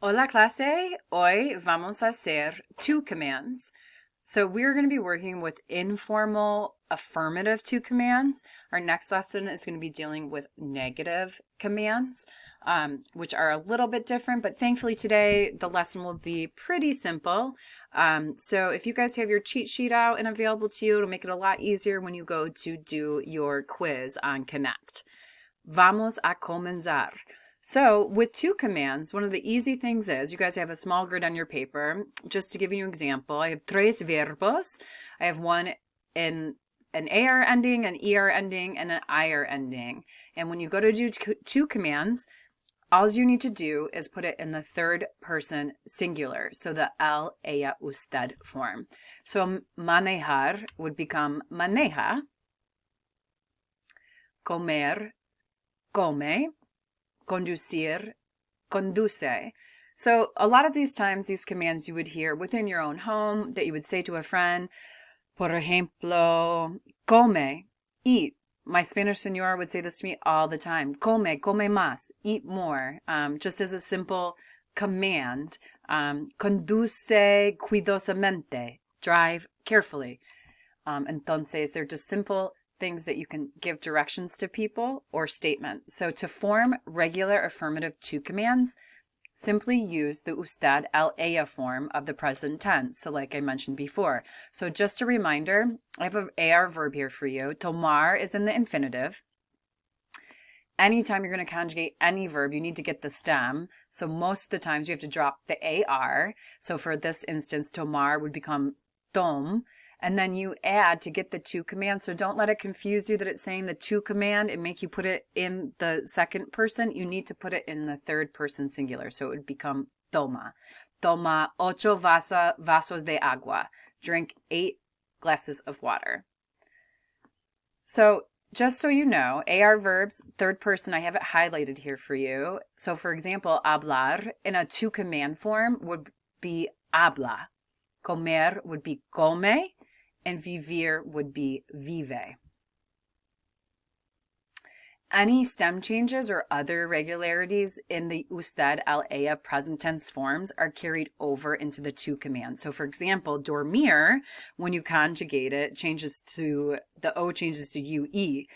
Hola clase, hoy vamos a hacer two commands. So we're going to be working with informal affirmative two commands. Our next lesson is going to be dealing with negative commands, which are a little bit different, but thankfully today the lesson will be pretty simple. So if you guys have your cheat sheet out and available to you, it'll make it a lot easier when you go to do your quiz on Connect. Vamos a comenzar. So with two commands, one of the easy things is you guys have a small grid on your paper. Just to give you an example, I have tres verbos. I have one in an AR ending, an ER ending, and an IR ending. And when you go to do two commands, all you need to do is put it in the third person singular, so the él, ella, usted form. So manejar would become maneja, comer, come, conducir, conduce. So a lot of these times, these commands you would hear within your own home that you would say to a friend, por ejemplo, come, eat. My Spanish señora would say this to me all the time. Come más, eat more. Just as a simple command. Conduce cuidadosamente, drive carefully. Entonces, they're just simple things that you can give directions to people or statements. So to form regular affirmative to commands, simply use the usted, el, ella form of the present tense. So like I mentioned before. So just a reminder, I have an AR verb here for you. Tomar is in the infinitive. Anytime you're going to conjugate any verb, you need to get the stem. So most of the times you have to drop the AR. So for this instance, tomar would become tom. And then you add to get the two commands. So don't let it confuse you that it's saying the to command and make you put it in the second person. You need to put it in the third person singular. So it would become toma. Toma ocho vasos de agua. Drink 8 glasses of water. So just so you know, AR verbs, third person, I have it highlighted here for you. So for example, hablar in a to command form would be habla. Comer would be come. And vivir would be vive. Any stem changes or other irregularities in the usted, el, ella present tense forms are carried over into the to command. So for example, dormir, when you conjugate it, changes to, the O changes to UE.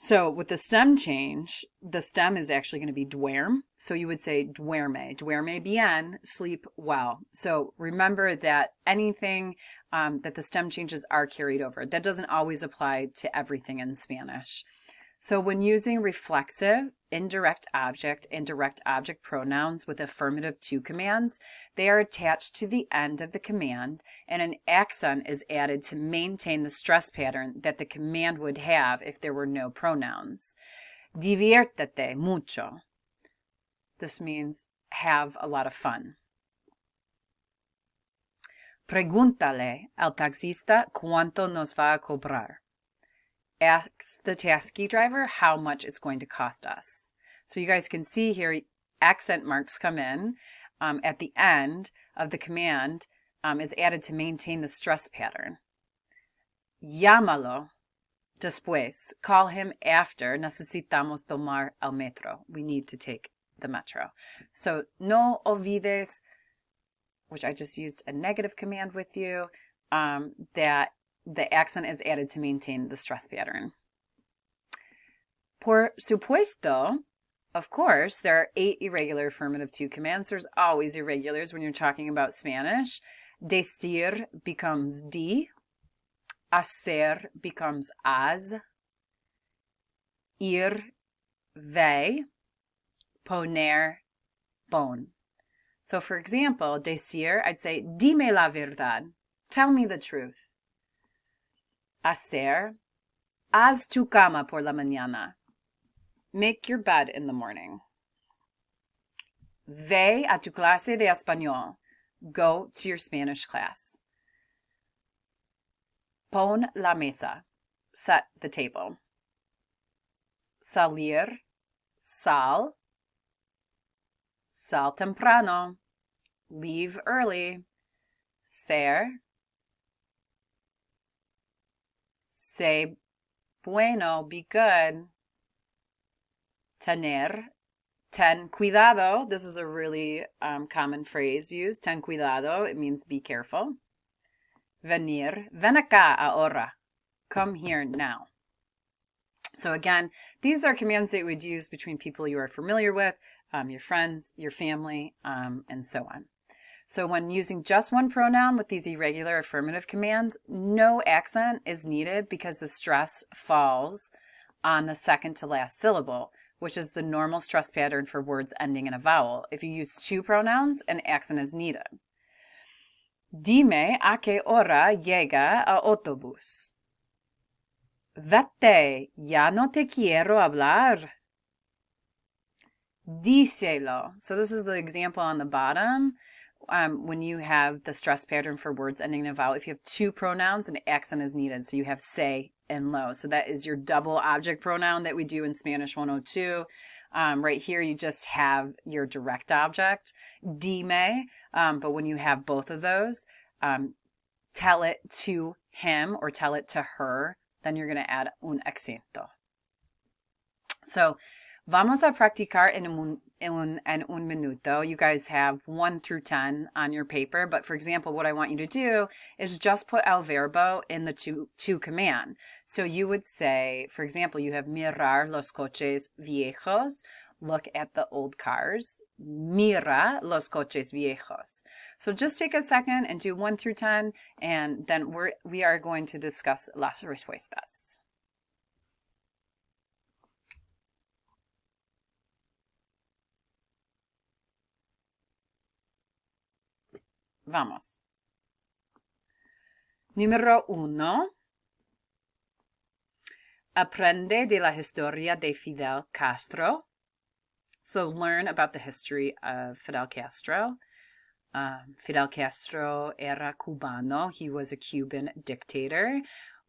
So with the stem change, the stem is actually going to be duerm. So you would say duerme bien, sleep well. So remember that anything that the stem changes are carried over. That doesn't always apply to everything in Spanish. So when using reflexive, indirect object, and direct object pronouns with affirmative to commands, they are attached to the end of the command, and an accent is added to maintain the stress pattern that the command would have if there were no pronouns. Diviértete mucho. This means have a lot of fun. Pregúntale al taxista cuánto nos va a cobrar. Ask the taxi driver how much it's going to cost us. So you guys can see here, accent marks come in at the end of the command is added to maintain the stress pattern. Llámalo después. Call him after. Necesitamos tomar el metro. We need to take the metro. So no olvides, which I just used a negative command with you, that the accent is added to maintain the stress pattern. Por supuesto, of course, there are 8 irregular affirmative to commands. There's always irregulars when you're talking about Spanish. Decir becomes di. Hacer becomes haz. Ir, ve. Poner, pon. So for example, decir, I'd say, dime la verdad. Tell me the truth. Hacer, haz tu cama por la mañana. Make your bed in the morning. Ve a tu clase de español. Go to your Spanish class. Pon la mesa. Set the table. Salir, sal. Sal temprano. Leave early. Ser. Say bueno, be good. Tener, Ten cuidado. This is a really common phrase used. Ten cuidado. It means be careful. Venir. Ven acá ahora. Come here now. So again, these are commands that you would use between people you are familiar with, your friends, your family, and so on. So when using just one pronoun with these irregular affirmative commands, no accent is needed because the stress falls on the second to last syllable, which is the normal stress pattern for words ending in a vowel. If you use two pronouns, an accent is needed. Dime a qué hora llega el autobús. Vete, ya no te quiero hablar. Díselo. So this is the example on the bottom. When you have the stress pattern for words ending in a vowel, if you have two pronouns, an accent is needed. So you have say and lo. So that is your double object pronoun that we do in Spanish 102. Right here, you just have your direct object, dime. But when you have both of those, tell it to him or tell it to her, then you're going to add un acento. So, vamos a practicar en un minuto. You guys have 1 through 10 on your paper, but for example, what I want you to do is just put el verbo in the to command. So you would say, for example, you have mirar los coches viejos. Look at the old cars. Mira los coches viejos. So just take a second and do 1 through 10, and then we are going to discuss las respuestas. Vamos. Número 1. Aprende de la historia de Fidel Castro. So learn about the history of Fidel Castro. Fidel Castro era cubano. He was a Cuban dictator.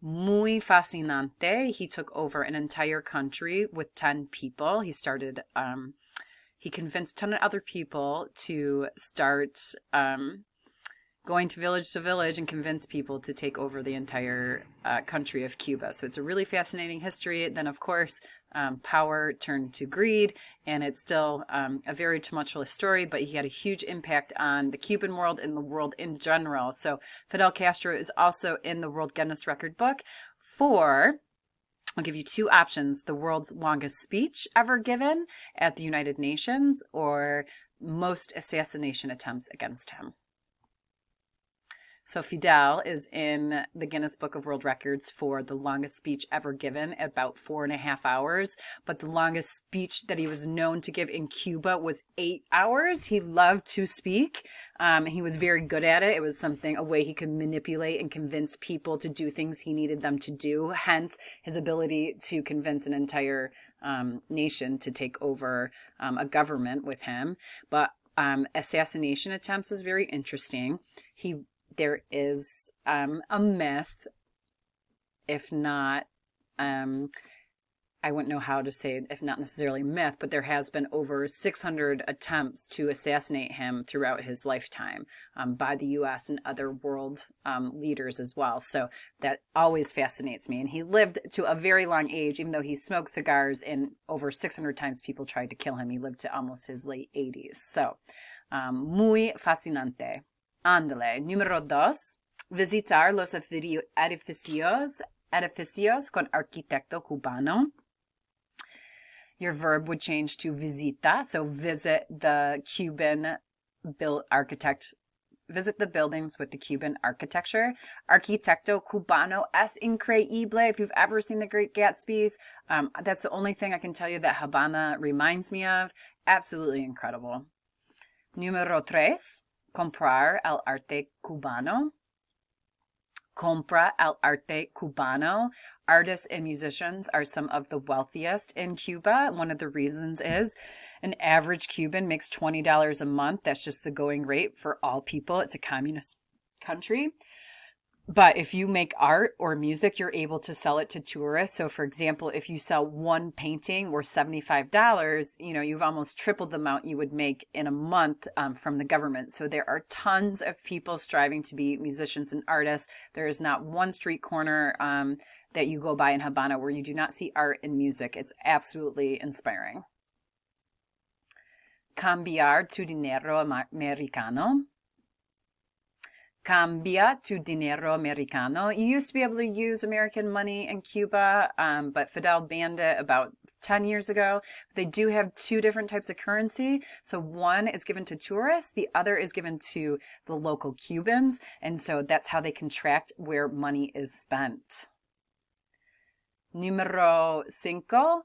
Muy fascinante. He took over an entire country with 10 people. He started, he convinced 10 other people to start going to village and convince people to take over the entire country of Cuba. So it's a really fascinating history. Then, of course, power turned to greed, and it's still a very tumultuous story, but he had a huge impact on the Cuban world and the world in general. So Fidel Castro is also in the World Guinness Record book for, I'll give you two options, the world's longest speech ever given at the United Nations or most assassination attempts against him. So Fidel is in the Guinness Book of World Records for the longest speech ever given at about 4.5 hours. But the longest speech that he was known to give in Cuba was 8 hours. He loved to speak. He was very good at it. It was a way he could manipulate and convince people to do things he needed them to do. Hence his ability to convince an entire nation to take over a government with him. But assassination attempts is very interesting. There is a myth, if not, I wouldn't know how to say it, if not necessarily myth, but there has been over 600 attempts to assassinate him throughout his lifetime by the U.S. and other world leaders as well. So that always fascinates me. And he lived to a very long age, even though he smoked cigars, and over 600 times people tried to kill him. He lived to almost his late 80s. So, muy fascinante. Ándale. Número 2. Visitar los edificios con arquitecto cubano. Your verb would change to visita. So visit the visit the buildings with the Cuban architecture. Arquitecto cubano es increíble. If you've ever seen The Great Gatsby, that's the only thing I can tell you that Habana reminds me of. Absolutely incredible. Número 3. Comprar el arte cubano. Compra el arte cubano. Artists and musicians are some of the wealthiest in Cuba. One of the reasons is an average Cuban makes $20 a month. That's just the going rate for all people. It's a communist country. But if you make art or music, you're able to sell it to tourists. So for example, if you sell one painting worth $75, you've almost tripled the amount you would make in a month from the government. So there are tons of people striving to be musicians and artists. There is not one street corner that you go by in Habana where you do not see art and music. It's absolutely inspiring. cambiar tu dinero americano. Cambia tu dinero americano. You used to be able to use American money in Cuba, but Fidel banned it about 10 years ago. They do have two different types of currency. So one is given to tourists, the other is given to the local Cubans. And so that's how they contract where money is spent. Número 5,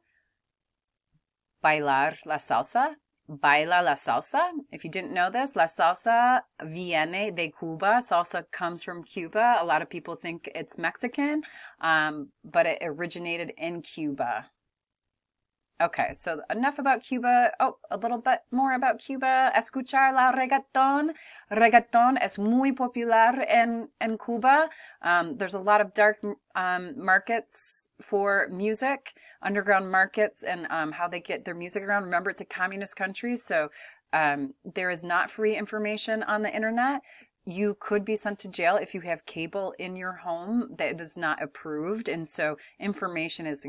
bailar la salsa. Baila la salsa. If you didn't know this, la salsa viene de Cuba. Salsa comes from Cuba. A lot of people think it's Mexican, but it originated in Cuba. Okay, so enough about Cuba. Oh, a little bit more about Cuba. Escuchar la reggaeton. Reggaeton es muy popular en Cuba. There's a lot of dark markets for music, underground markets, and how they get their music around. Remember, it's a communist country, so there is not free information on the internet. You could be sent to jail if you have cable in your home that is not approved, and so information is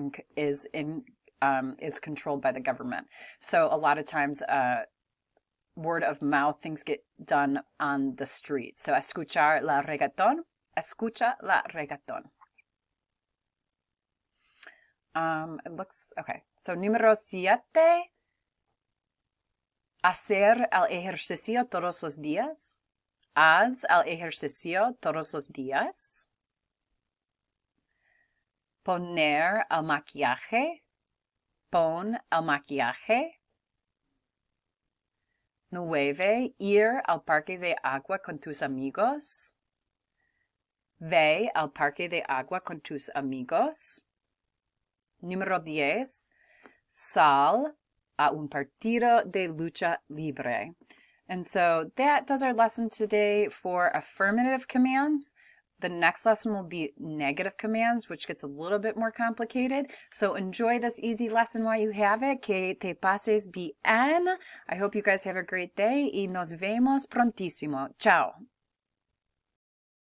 controlled by the government. So a lot of times, word of mouth, things get done on the street. So escuchar la reggaeton. Escucha la reggaeton. It looks, okay. So número 7. Hacer el ejercicio todos los días. Haz el ejercicio todos los días. Poner el maquillaje. Pon el maquillaje. 9. Ir al parque de agua con tus amigos. Ve al parque de agua con tus amigos. Número 10. Sal a un partido de lucha libre. And so that does our lesson today for affirmative commands. The next lesson will be negative commands, which gets a little bit more complicated. So enjoy this easy lesson while you have it. Que te pases bien. I hope you guys have a great day y nos vemos prontísimo. Ciao.